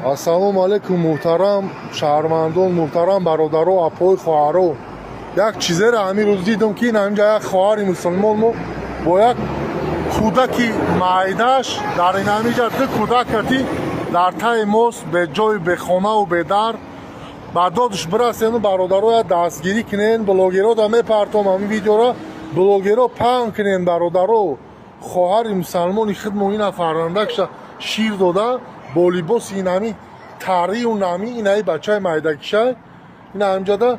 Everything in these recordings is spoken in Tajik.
ассалому алайкум муҳтарам шаҳрвандон, муҳтарам бародаро, апои хоҳаро. Як чизеро ҳамин рӯз дидам ки ин ҳаминҷа як хоҳари мусулмон мо бо як кӯдаки майдаш дар ин ҳаминҷа ду кӯдакати дар таи мост беҷой бехонаву бедар ба додаш бирасену бародароя дастгирӣ кинен. блогерода мепартом ҳамин видеоро, блогеро паҳн кинен бародаро. хоҳари мусулмони худмо ина фарзандакша шир дода бо либоси инами тарию нами инаи бачаи майдакишай ина ҳамҷада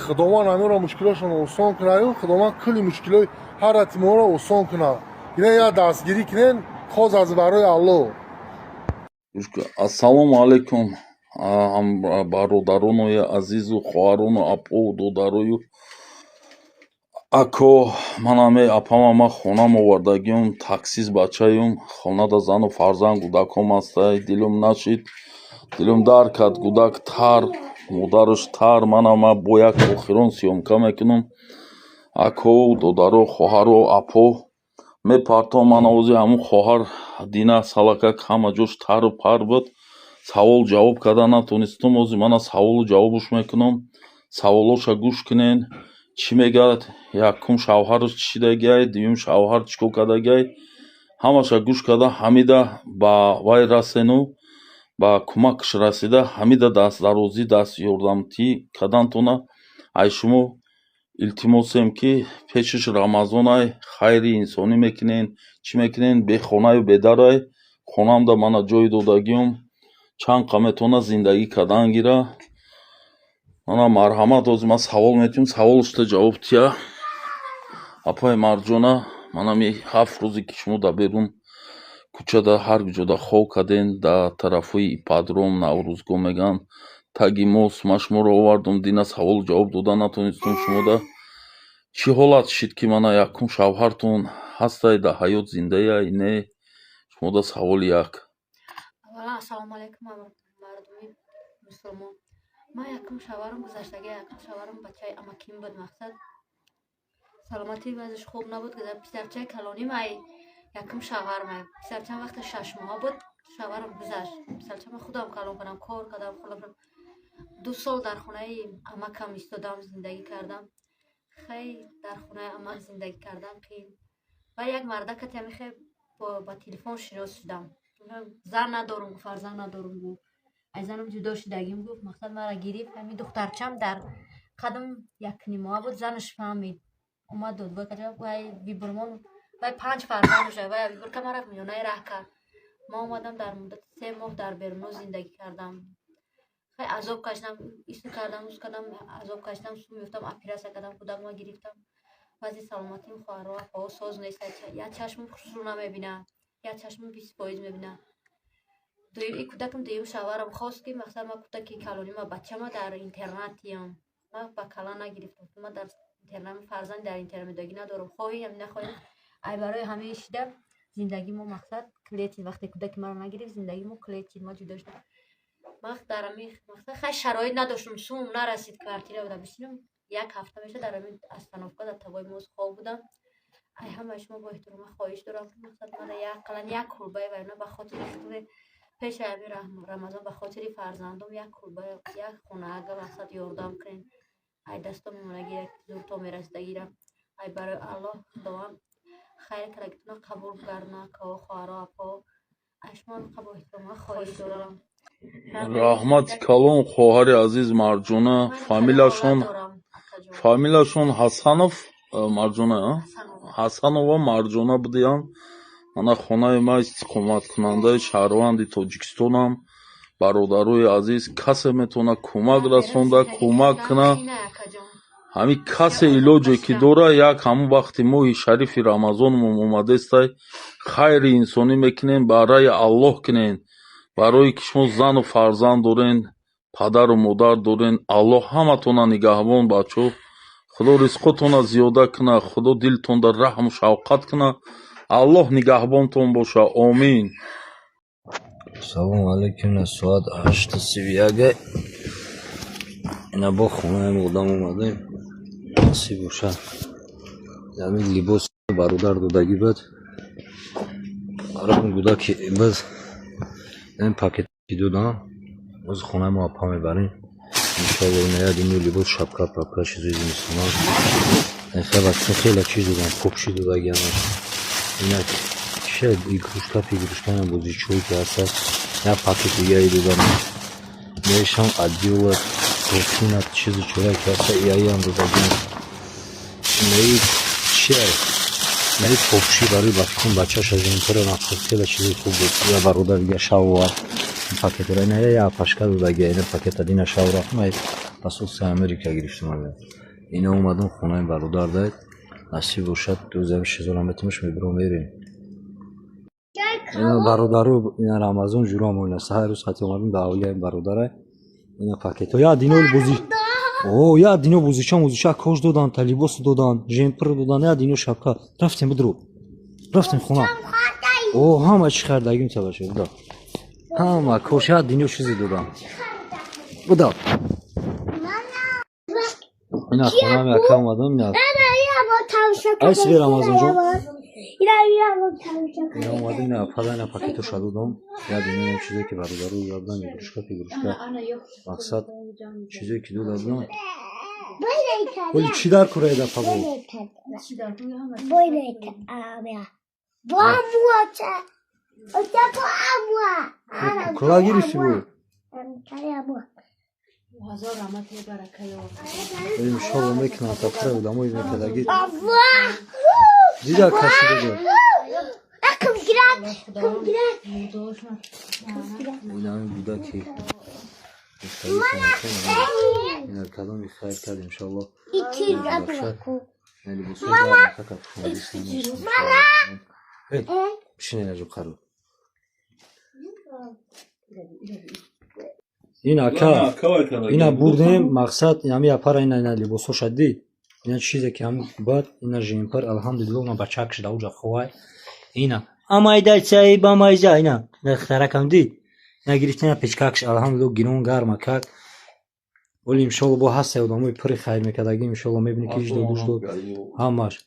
худованд ҳамеро мушкилошон осон кунаю, худованд кулли мушкилои ҳарати моро осон куна. ина я дастгирӣ кинен хоз аз барои аллоҳ. Ассалому алайкум бародарону азизу хоҳарону апоу додарою ако ман ҳаме апамама хонам овардагиюм таксист бачаюм хонада зану фарзанд кӯдаком ҳастай. дилум нашид, дилум дар кард кӯдак тар модараш тар манама бо як охирон сёмка мекунам. акоу додаро хоҳаро апо мепартом ман ози ҳамун хоҳар дина салакак ҳама ҷош тару пар буд. савол ҷавоб карда натонистум. ози мана саволу ҷавобуш мекунам. саволоша гӯш кинен. чӣ мегӯяд? якум шавҳараш чӣ шидагиай, дуюм шавҳар чӣ кор кардагиай, ҳамаша гӯш карда ҳамида ба вай расену ба кӯмакаш расида ҳамида дастдарозӣ даст ёрдамтӣ кардантона. ай шумо илтимосем ки пешаш рамазон ай хайри инсонӣ мекунен, чӣ мекунен, бехонаю бедарай хонамда мана ҷой додагиюм чанд қа метавона зиндагӣ кардан гира. мана марҳамат ози ман савол метиҳум, саволашта ҷавоб тия. апои марҷона манами 7 рӯзе ки шумо да берун кӯчада ҳар куҷода хов карден дар тарафҳои ипподром наврӯзгоҳ меган таги мост ман шуморо овардум дина саволу ҷавоб дода натонистум. шумода чӣ ҳолат шид ки мана якум шавҳартон ҳастай дар ҳаёт зиндаи не? шумода саволи як. аввалан ассалому алайкум мардуми мусулмон. ман якум шавҳарам гузаштаги якум шавҳарам бачаи амаким буд. мақсад саломатии вазиш хуб набуд. писарчаи калоним ай якум шавҳарам ай писарчам вақте 6 моҳа буд шавҳарам гузашт. писарчама худам калон кардам, кор кардам, худам 2 сол дар хонаи амакам истодам, зиндагӣ кардам. хеле дар хонаи амак зиндагӣ кардан қиин. ва як мардакати амихе ба телефон шинос шудам. зан надорум, фарзанд надорум, ай занам ҷудо шудагим гуфт. мақсад мара гирифт. ҳамин духтарчам дар қадам 1 моҳа буд. занаш фаҳмид, омад дод вай каҷа вай вибурмон вай 5 фарзанд дошт. вай вибурка мара миёнаи раҳ кард. ман омадам дар муддати 3 моҳ дар беруно зиндагӣ кардам. хеле азоб кашидам, ису кардам, ус кардам, азоб кашидам, су меёфтам, операция кардам, кӯдакма гирифтам. вазъи саломатии хоҳаро апоҳо соз нест. як чашмам хусру намебинад, як чашмам 20% мебинад. ин кӯдакам дуюм шавҳарам хост ки мақсад ман кӯдаки калонима бачама дар интернатиам. ман ба кала нагирифтам. ман дар интернат фарзанд дар интернат медагӣ надорам. хоҳем нахоҳем ай барои ҳамаи шида зиндагимо мақсад клетин. вақте кӯдаки маро нагирифт зиндагимо клетин. ман ҷудо шудам. ман дар ҳамин мақсад хеле шароит надоштам. сумам нарасид квартира будам. бисинам як ҳафта мешуд дар ҳамин остановка дар табои мост хоб будам. ай ҳамаи шумо бо эҳтирома хоҳиш дорам ки мақсад мана якқалан як кулбаи вайна ба хотири худре пеши ҳамин рамазон ба хотири фарзандам як кулба як хонага мақсад ёрдам кунед. ай дастам мемонагира зурто мерасидагира. ай барои аллоҳ худованд хайр карагитона қабул гардна као хоҳаро апо. ай шумо бо эҳтирома хоҳиш дорам. раҳмати калон хоҳари азиз марҷона. фамилияшон ҳасанов марҷона ҳасанова марҷона будиян. мана хонаи ман истиқоматкунандаи шаҳрванди тоҷикистонам. бародарои азиз касе метавона кӯмак расонда кӯмак куна. ҳамин касе илоҷе ки дора як ҳамун вақти моҳи шарифи рамазонмон омадестай хайри инсонӣ мекунем, барои аллоҳ кунен. барое ки шумо зану фарзанд дорен, падару модар дорен. аллоҳ ҳаматона нигаҳбон бачо. худо ризқотона зиёда куна. худо дилтонда раҳму шавқат куна. аллоҳ нигаҳбонтон боша. омин. Assalomu alaykum. Soat 8:31. Ina bo xonaim odam omadim. Nasib bo'sha. Ya'ni libos barodar dodagi bud. Barom go'daki biz این پاکت دادم از خونه ما پا میبریم انشالله اینا یاد اینو لباس شبکه پاپا چیزی میسونم خیلی وقت خیلی چیز دادم پوپشی داده گیرم اینا شاید ایگروشکا پیگروشکا هم بودی چوی که هست یا پاکت دیگه ای دادم میشم ادیو پوپشینات چیزی چوره که هست ایایی هم داده گیرم اینا چیه میری پوپشی برای بچه شجیم پر نقصد خیلی چیزی خوب بود یا برادر دیگه شاور پاکت را نه یا پاشکا داده گیرم پاکت دینا شاور ما پاسوس امریکا گرفتم اینا اومدم خونه برادر داد نصیب باشد 2006 میتونش میبرم میریم اینا برادرو اینا رمضان جورام اینا سحر روز خاطر اومدم دعوی برادر اینا پاکت یا دینو بوزی او یا دینو بوزیچا موزیچا کوش دادن تلیبوس دادن جمپر دادن یا دینو شبکه رفتیم بدرو رفتیم خونه او همه چی خریدگیم تا باشه بدا همه کوش یا دینو چیزی دادن بدا اینا خونه می اکا اومدم اینا ایسی برم از اونجا اینا اومدم اینا پدا اینا پاکتو شدودم یا دینو چیزی که برادرو یادم میگروشکا پیگروشکا مقصد چیزی که دو دادم ولی چی در کره ایده پا بود؟ کلا گیریشتی بود؟ این شما میکنم تا کره بود اما این کدگی دیده کشیده بود این همین بوده که این کدام خیر کرد انشالله بشینه نجب خرو این اکا اینا بردیم مقصد همی اپر اینا لباسو شدی اینا چیزی که هم بعد اینا جیمپر الحمدلله اونا بچه کشیده اوجا خواه اینا اما ایده چایی با ما ایجا اینا نخترکم دی نگرفتن پیچکاکش الحمدلله گیرون گرم کرد ولی انشالله با هسته و داموی پری خیر میکردگیم انشالله میبینی که ایش دو دوش دو همش